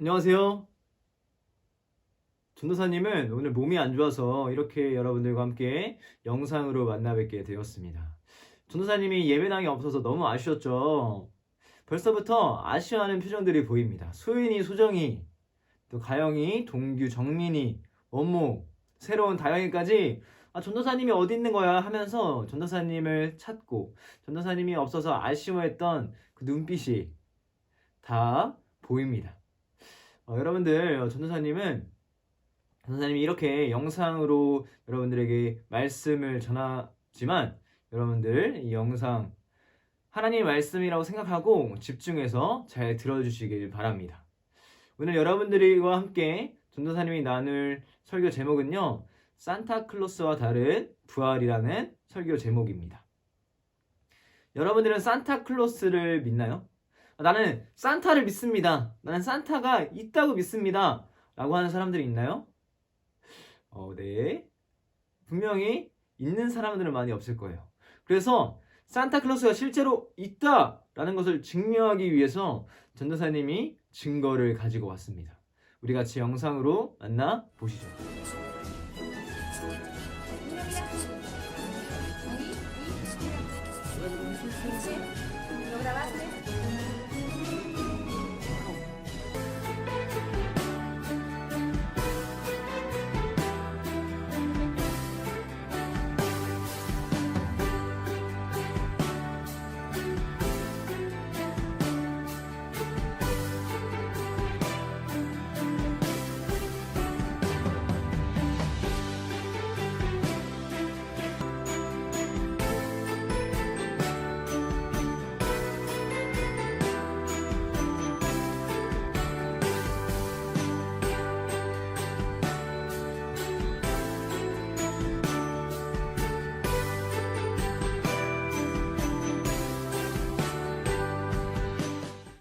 안녕하세요. 전도사님은 오늘 몸이 안 좋아서 이렇게 여러분들과 함께 영상으로 만나 뵙게 되었습니다. 전도사님이 예배당에 없어서 너무 아쉬웠죠? 벌써부터 아쉬워하는 표정들이 보입니다. 소윤이, 소정이, 또 가영이, 동규, 정민이, 원모, 새로운 다영이까지 전도사님이 어디 있는 거야 하면서 전도사님을 찾고 전도사님이 없어서 아쉬워했던 그 눈빛이 다 보입니다. 여러분들, 전도사님이 이렇게 영상으로 여러분들에게 말씀을 전하지만 여러분들 이 영상 하나님의 말씀이라고 생각하고 집중해서 잘 들어주시길 바랍니다. 오늘 여러분들과 함께 전도사님이 나눌 설교 제목은요, 산타클로스와 다른 부활이라는 설교 제목입니다. 여러분들은 산타클로스를 믿나요? 나는 산타를 믿습니다. 나는 산타가 있다고 믿습니다. 라고 하는 사람들이 있나요? 네. 분명히 있는 사람들은 많이 없을 거예요. 그래서 산타클로스가 실제로 있다라는 것을 증명하기 위해서 전도사님이 증거를 가지고 왔습니다. 우리 같이 영상으로 만나 보시죠.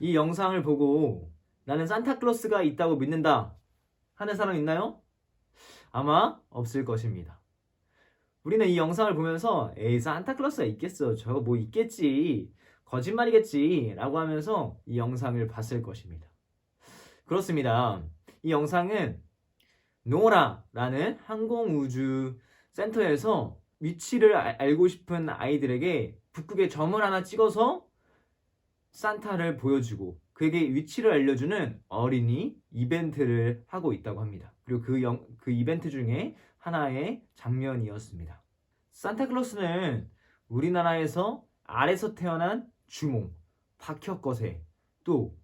이 영상을 보고 나는 산타클로스가 있다고 믿는다 하는 사람 있나요? 아마 없을 것입니다. 우리는 이 영상을 보면서 에이, 산타클로스가 있겠어, 저거 뭐 있겠지, 거짓말이겠지 라고 하면서 이 영상을 봤을 것입니다. 그렇습니다. 이 영상은 노라라는 항공우주센터에서 위치를 알고 싶은 아이들에게 북극에 점을 하나 찍어서 산타를 보여주고 그에게 위치를 알려주는 어린이 이벤트를 하고 있다고 합니다. 그리고 그 이벤트 중에 하나의 장면이었습니다. 산타클로스는 우리나라에서 알에서 태어난 주몽, 박혁거세, 또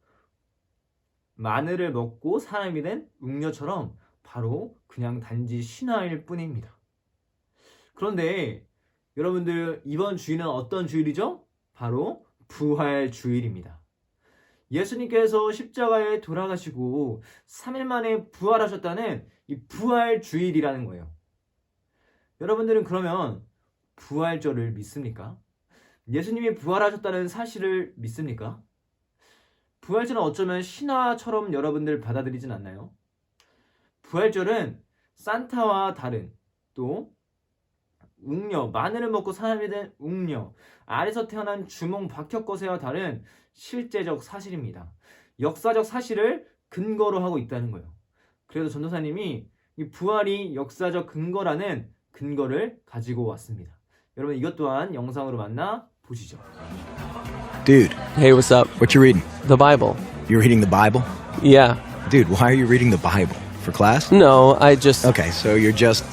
마늘을 먹고 사람이 된 웅녀처럼 바로 그냥 단지 신화일 뿐입니다. 그런데 여러분들, 이번 주일은 어떤 주일이죠? 바로 부활 주일입니다. 예수님께서 십자가에 돌아가시고 3일 만에 부활하셨다는 이 부활 주일이라는 거예요. 여러분들은 그러면 부활절을 믿습니까? 예수님이 부활하셨다는 사실을 믿습니까? 부활절은 어쩌면 신화처럼 여러분들 받아들이진 않나요? 부활절은 산타와 다른, 또 웅녀, 마늘을 먹고 사람이 된 웅녀, 알에서 태어난 주몽 박혁거세와 다른 실제적 사실입니다. 역사적 사실을 근거로 하고 있다는 거예요. 그래서 전도사님이 이 부활이 역사적 근거라는 근거를 가지고 왔습니다. 여러분, 이것 또한 영상으로 만나 보시죠. Dude, Hey, what's up? what you reading? The Bible. You're reading the Bible? Yeah. Dude, why are you reading the Bible? For class? No, I just... Okay, so you're just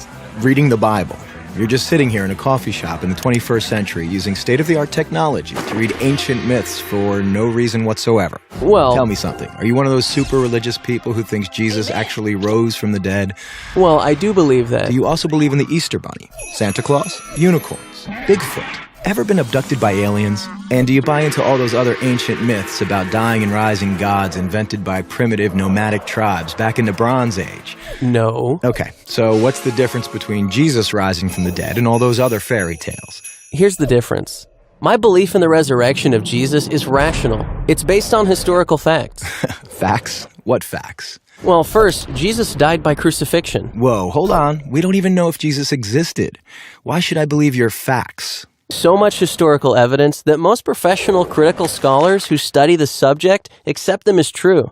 reading the Bible. You're just sitting here in a coffee shop in the 21st century using state-of-the-art technology to read ancient myths for no reason whatsoever. Well... Tell me something. Are you one of those super religious people who thinks Jesus actually rose from the dead? Well, I do believe that... Do you also believe in the Easter Bunny, Santa Claus, unicorns, Bigfoot? Ever been abducted by aliens? And do you buy into all those other ancient myths about dying and rising gods invented by primitive nomadic tribes back in the Bronze Age? No. Okay, so what's the difference between Jesus rising from the dead and all those other fairy tales? Here's the difference. My belief in the resurrection of Jesus is rational. It's based on historical facts. Facts? What facts? Well, first, Jesus died by crucifixion. Whoa, hold on. We don't even know if Jesus existed. Why should I believe your facts? So much historical evidence that most professional critical scholars who study the subject accept them as true.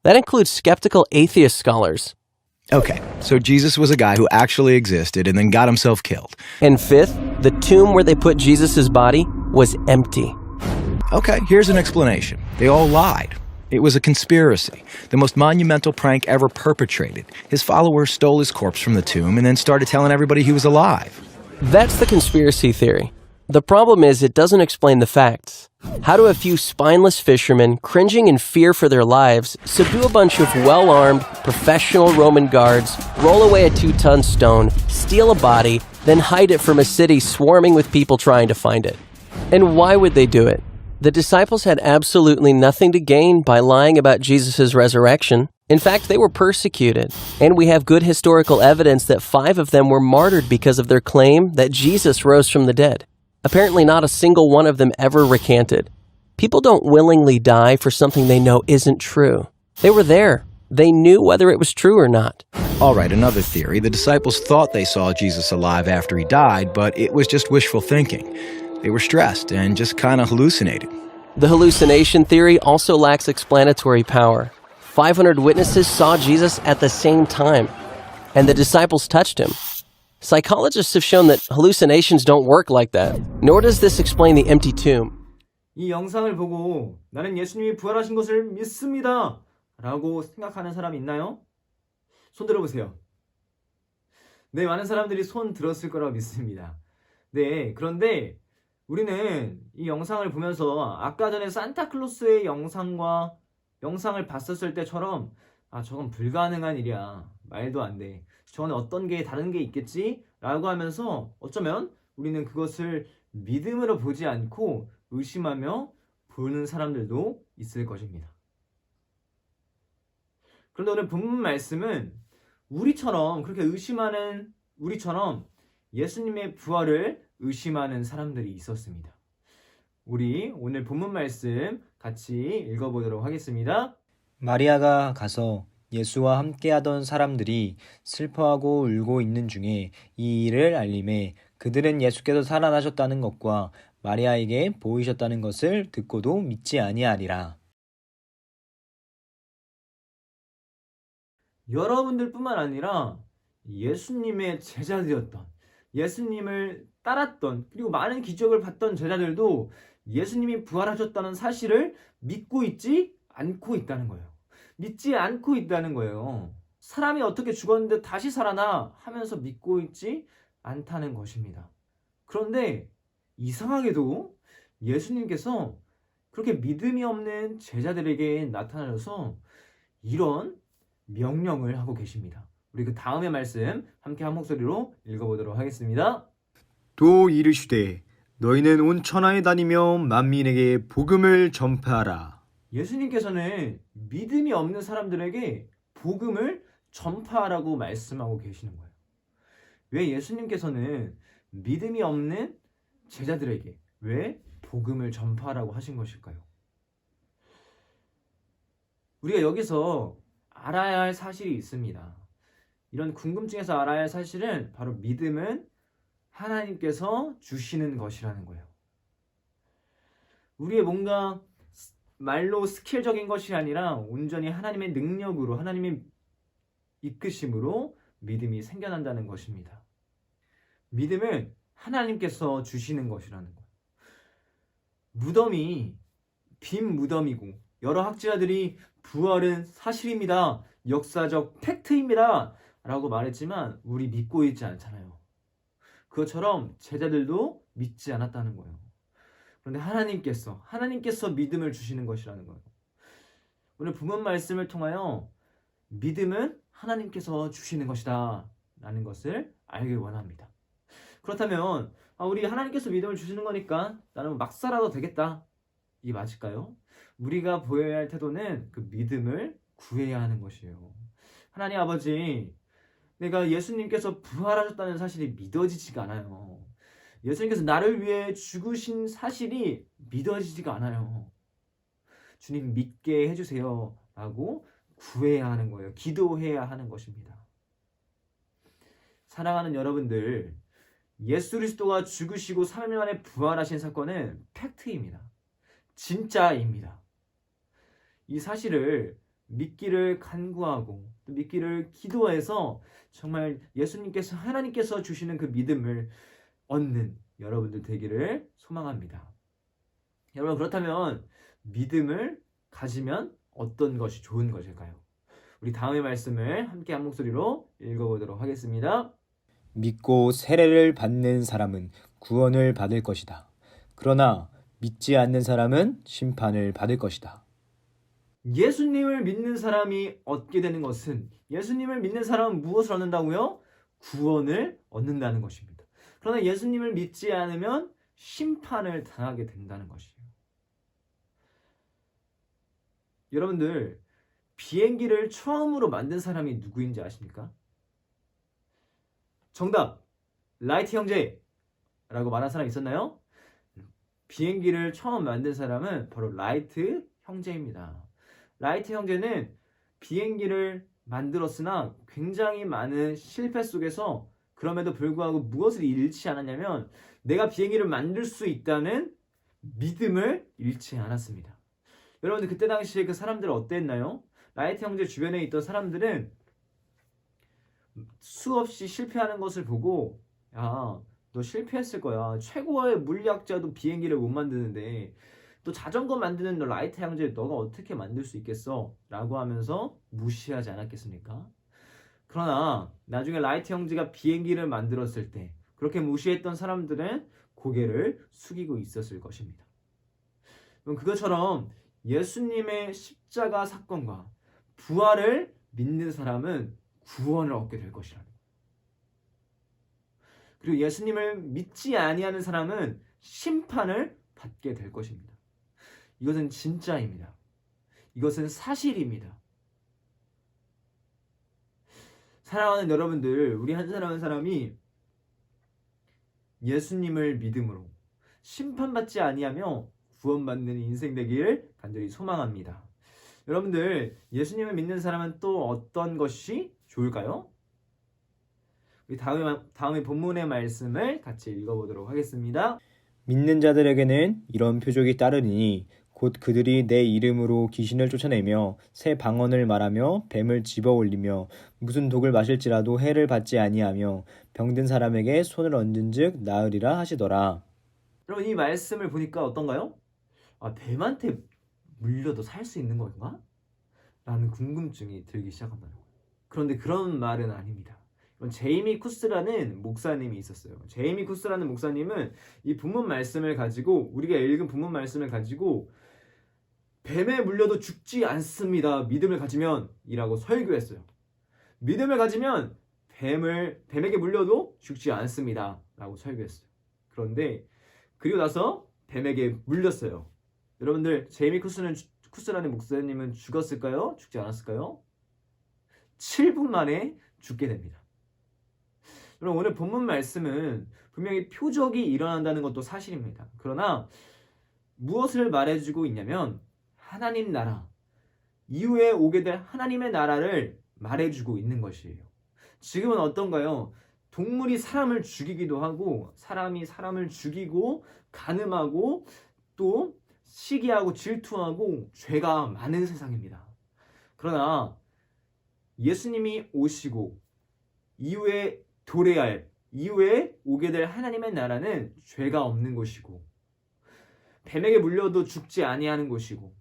That includes skeptical atheist scholars. Okay, so Jesus was a guy who actually existed and then got himself killed. And fifth, the tomb where they put Jesus' body was empty. Okay, here's an explanation. They all lied. It was a conspiracy, the most monumental prank ever perpetrated. His followers stole his corpse from the tomb and then started telling everybody he was alive. That's the conspiracy theory. The problem is it doesn't explain the facts. How do a few spineless fishermen, cringing in fear for their lives, subdue a bunch of well-armed, professional Roman guards, roll away a 2-ton stone, steal a body, then hide it from a city swarming with people trying to find it? And why would they do it? The disciples had absolutely nothing to gain by lying about Jesus' resurrection. In fact, they were persecuted, and we have good historical evidence that 5 of them were martyred because of their claim that Jesus rose from the dead. Apparently not a single one of them ever recanted. People don't willingly die for something they know isn't true. They were there. They knew whether it was true or not. All right, another theory. The disciples thought they saw Jesus alive after he died, but it was just wishful thinking. They were stressed and just kind of hallucinated. The hallucination theory also lacks explanatory power. 500 witnesses saw Jesus at the same time, and the disciples touched him. Psychologists have shown that hallucinations don't work like that, nor does this explain the empty tomb. 이 영상을 보고 나는 예수님이 부활하신 것을 믿습니다 라고 생각하는 사람 있나요? 손 들어보세요. 네, 많은 사람들이 손 들었을 거라고 믿습니다. 네, 그런데 우리는 이 영상을 보면서 아까 전에 산타클로스의 영상을 봤었을 때처럼 저건 불가능한 일이야. 말도 안 돼. 저건 어떤 게 다른 게 있겠지? 라고 하면서 어쩌면 우리는 그것을 믿음으로 보지 않고 의심하며 보는 사람들도 있을 것입니다. 그런데 오늘 본문 말씀은 그렇게 의심하는 우리처럼 예수님의 부활을 의심하는 사람들이 있었습니다. 우리 오늘 본문 말씀 같이 읽어보도록 하겠습니다. 마리아가 가서 예수와 함께하던 사람들이 슬퍼하고 울고 있는 중에 이 일을 알림해 그들은 예수께서 살아나셨다는 것과 마리아에게 보이셨다는 것을 듣고도 믿지 아니하리라. 여러분들뿐만 아니라 예수님의 제자들이었던, 예수님을 따랐던, 그리고 많은 기적을 봤던 제자들도 예수님이 부활하셨다는 사실을 믿고 있지 않고 있다는 거예요. 믿지 않고 있다는 거예요. 사람이 어떻게 죽었는데 다시 살아나 하면서 믿고 있지 않다는 것입니다. 그런데 이상하게도 예수님께서 그렇게 믿음이 없는 제자들에게 나타나셔서 이런 명령을 하고 계십니다. 우리 그 다음의 말씀 함께 한 목소리로 읽어보도록 하겠습니다. 또 이르시되 너희는 온 천하에 다니며 만민에게 복음을 전파하라. 예수님께서는 믿음이 없는 사람들에게 복음을 전파하라고 말씀하고 계시는 거예요. 왜 예수님께서는 믿음이 없는 제자들에게 왜 복음을 전파하라고 하신 것일까요? 우리가 여기서 알아야 할 사실이 있습니다. 이런 궁금증에서 알아야 할 사실은 바로 믿음은 하나님께서 주시는 것이라는 거예요. 우리의 뭔가 말로 스킬적인 것이 아니라 온전히 하나님의 능력으로, 하나님의 이끄심으로 믿음이 생겨난다는 것입니다. 믿음은 하나님께서 주시는 것이라는 거예요. 무덤이 빈 무덤이고 여러 학자들이 부활은 사실입니다, 역사적 팩트입니다 라고 말했지만 우리 믿고 있지 않잖아요. 그것처럼 제자들도 믿지 않았다는 거예요. 그런데 하나님께서 믿음을 주시는 것이라는 거예요. 오늘 본문 말씀을 통하여 믿음은 하나님께서 주시는 것이다 라는 것을 알길 원합니다. 그렇다면 우리 하나님께서 믿음을 주시는 거니까 나는 막 살아도 되겠다, 이게 맞을까요? 우리가 보여야 할 태도는 그 믿음을 구해야 하는 것이에요. 하나님 아버지, 내가 예수님께서 부활하셨다는 사실이 믿어지지가 않아요. 예수님께서 나를 위해 죽으신 사실이 믿어지지가 않아요. 주님 믿게 해주세요 라고 구해야 하는 거예요. 기도해야 하는 것입니다. 사랑하는 여러분들, 예수 그리스도가 죽으시고 3일 만에 부활하신 사건은 팩트입니다. 진짜입니다. 이 사실을 믿기를 간구하고 또 믿기를 기도해서 정말 예수님께서 하나님께서 주시는 그 믿음을 얻는 여러분들 되기를 소망합니다. 여러분 그렇다면 믿음을 가지면 어떤 것이 좋은 것일까요? 우리 다음의 말씀을 함께 한 목소리로 읽어보도록 하겠습니다. 믿고 세례를 받는 사람은 구원을 받을 것이다. 그러나 믿지 않는 사람은 심판을 받을 것이다. 예수님을 믿는 사람이 얻게 되는 것은 예수님을 믿는 사람은 무엇을 얻는다고요? 구원을 얻는다는 것입니다. 그러나 예수님을 믿지 않으면 심판을 당하게 된다는 것이에요. 여러분들 비행기를 처음으로 만든 사람이 누구인지 아십니까? 정답! 라이트 형제라고 말한 사람 있었나요? 비행기를 처음 만든 사람은 바로 라이트 형제입니다. 라이트 형제는 비행기를 만들었으나 굉장히 많은 실패 속에서 그럼에도 불구하고 무엇을 잃지 않았냐면 내가 비행기를 만들 수 있다는 믿음을 잃지 않았습니다. 여러분들 그때 당시에 그 사람들은 어땠나요? 라이트 형제 주변에 있던 사람들은 수없이 실패하는 것을 보고 야, 너 실패했을 거야. 최고의 물리학자도 비행기를 못 만드는데 또 자전거 만드는 너 라이트 형제 너가 어떻게 만들 수 있겠어? 라고 하면서 무시하지 않았겠습니까? 그러나 나중에 라이트 형제가 비행기를 만들었을 때 그렇게 무시했던 사람들은 고개를 숙이고 있었을 것입니다. 그럼 그것처럼 예수님의 십자가 사건과 부활을 믿는 사람은 구원을 얻게 될 것이라는 거예요. 그리고 예수님을 믿지 아니하는 사람은 심판을 받게 될 것입니다. 이것은 진짜입니다. 이것은 사실입니다. 사랑하는 여러분들, 우리 한 사람 한 사람이 예수님을 믿음으로 심판받지 아니하며 구원받는 인생 되기를 간절히 소망합니다. 여러분들, 예수님을 믿는 사람은 또 어떤 것이 좋을까요? 우리 다음에 본문의 말씀을 같이 읽어보도록 하겠습니다. 믿는 자들에게는 이런 표적이 따르니 곧 그들이 내 이름으로 귀신을 쫓아내며 새 방언을 말하며 뱀을 집어 올리며 무슨 독을 마실지라도 해를 받지 아니하며 병든 사람에게 손을 얹은즉 나으리라 하시더라. 여러분 이 말씀을 보니까 어떤가요? 뱀한테 물려도 살 수 있는 건가? 라는 궁금증이 들기 시작한다는 거예요. 그런데 그런 말은 아닙니다. 제이미 쿠스라는 목사님이 있었어요. 제이미 쿠스라는 목사님은 이 본문 말씀을 가지고 우리가 읽은 본문 말씀을 가지고 뱀에 물려도 죽지 않습니다. 믿음을 가지면 이라고 설교했어요. 믿음을 가지면 뱀에게 물려도 죽지 않습니다. 라고 설교했어요. 그런데 그리고 나서 뱀에게 물렸어요. 여러분들 제이미 쿠스라는 목사님은 죽었을까요? 죽지 않았을까요? 7분 만에 죽게 됩니다. 여러분 오늘 본문 말씀은 분명히 표적이 일어난다는 것도 사실입니다. 그러나 무엇을 말해주고 있냐면 하나님 나라, 이후에 오게 될 하나님의 나라를 말해주고 있는 것이에요. 지금은 어떤가요? 동물이 사람을 죽이기도 하고 사람이 사람을 죽이고 간음하고 또 시기하고 질투하고 죄가 많은 세상입니다. 그러나 예수님이 오시고 이후에 도래할 이후에 오게 될 하나님의 나라는 죄가 없는 곳이고 뱀에게 물려도 죽지 아니하는 곳이고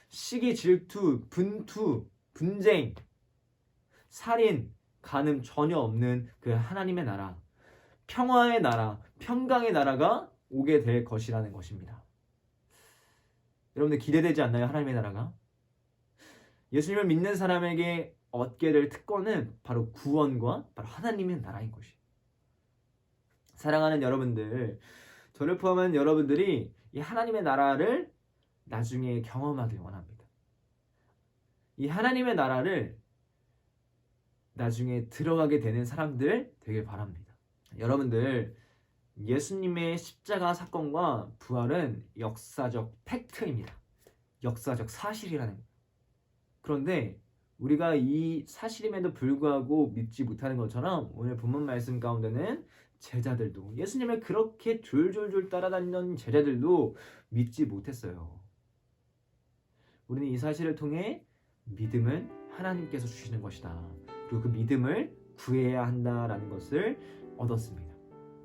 시기, 질투, 분투, 분쟁, 살인, 간음 전혀 없는 그 하나님의 나라, 평화의 나라, 평강의 나라가 오게 될 것이라는 것입니다. 여러분들 기대되지 않나요? 하나님의 나라가? 예수님을 믿는 사람에게 얻게 될 특권은 바로 구원과 바로 하나님의 나라인 것이에요. 사랑하는 여러분들, 저를 포함한 여러분들이 이 하나님의 나라를 나중에 경험하길 원합니다. 이 하나님의 나라를 나중에 들어가게 되는 사람들 되길 바랍니다. 여러분들, 예수님의 십자가 사건과 부활은 역사적 팩트입니다. 역사적 사실이라는 거예요. 그런데 우리가 이 사실임에도 불구하고 믿지 못하는 것처럼 오늘 본문 말씀 가운데는 제자들도 예수님을 그렇게 졸졸졸 따라다니던 제자들도 믿지 못했어요. 우리는 이 사실을 통해 믿음은 하나님께서 주시는 것이다. 그리고 그 믿음을 구해야 한다라는 것을 얻었습니다.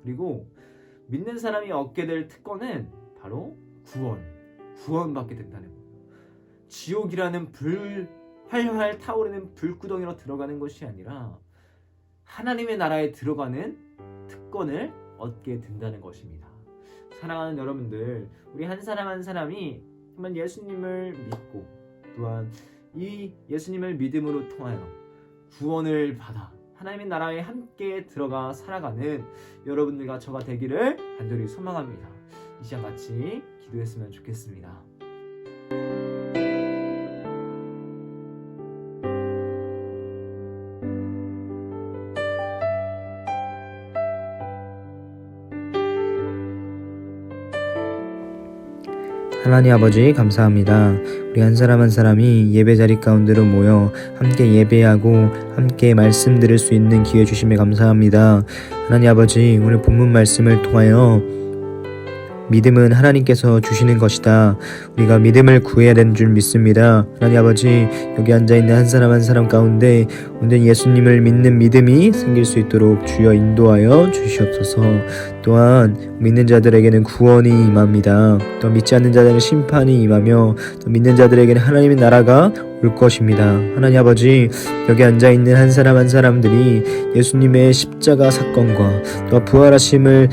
그리고 믿는 사람이 얻게 될 특권은 바로 구원받게 된다는 거예요. 지옥이라는 활활 타오르는 불구덩이로 들어가는 것이 아니라 하나님의 나라에 들어가는 특권을 얻게 된다는 것입니다. 사랑하는 여러분들, 우리 한 사람 한 사람이 정말 예수님을 믿고 또한 이 예수님을 믿음으로 통하여 구원을 받아 하나님의 나라에 함께 들어가 살아가는 여러분들과 저가 되기를 간절히 소망합니다. 이 시간 같이 기도했으면 좋겠습니다. 하나님 아버지 감사합니다. 우리 한 사람 한 사람이 예배 자리 가운데로 모여 함께 예배하고 함께 말씀 들을 수 있는 기회 주심에 감사합니다. 하나님 아버지, 오늘 본문 말씀을 통하여 믿음은 하나님께서 주시는 것이다. 우리가 믿음을 구해야 되는 줄 믿습니다. 하나님 아버지, 여기 앉아있는 한 사람 가운데 온전히 예수님을 믿는 믿음이 생길 수 있도록 주여 인도하여 주시옵소서. 또한 믿는 자들에게는 구원이 임합니다. 또 믿지 않는 자들에게는 심판이 임하며 또 믿는 자들에게는 하나님의 나라가 올 것입니다. 하나님 아버지, 여기 앉아있는 한 사람들이 예수님의 십자가 사건과 또 부활하심을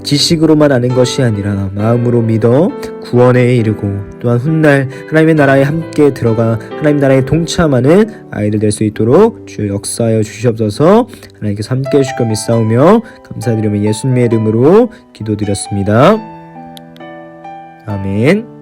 지식으로만 아는 것이 아니라 마음으로 믿어 구원에 이르고 또한 훗날 하나님의 나라에 함께 들어가 하나님의 나라에 동참하는 아이들 될 수 있도록 주여 역사하여 주시옵소서. 하나님께서 함께 해주실 것 믿사오며 감사드리며 예수님의 이름으로 기도드렸습니다. 아멘.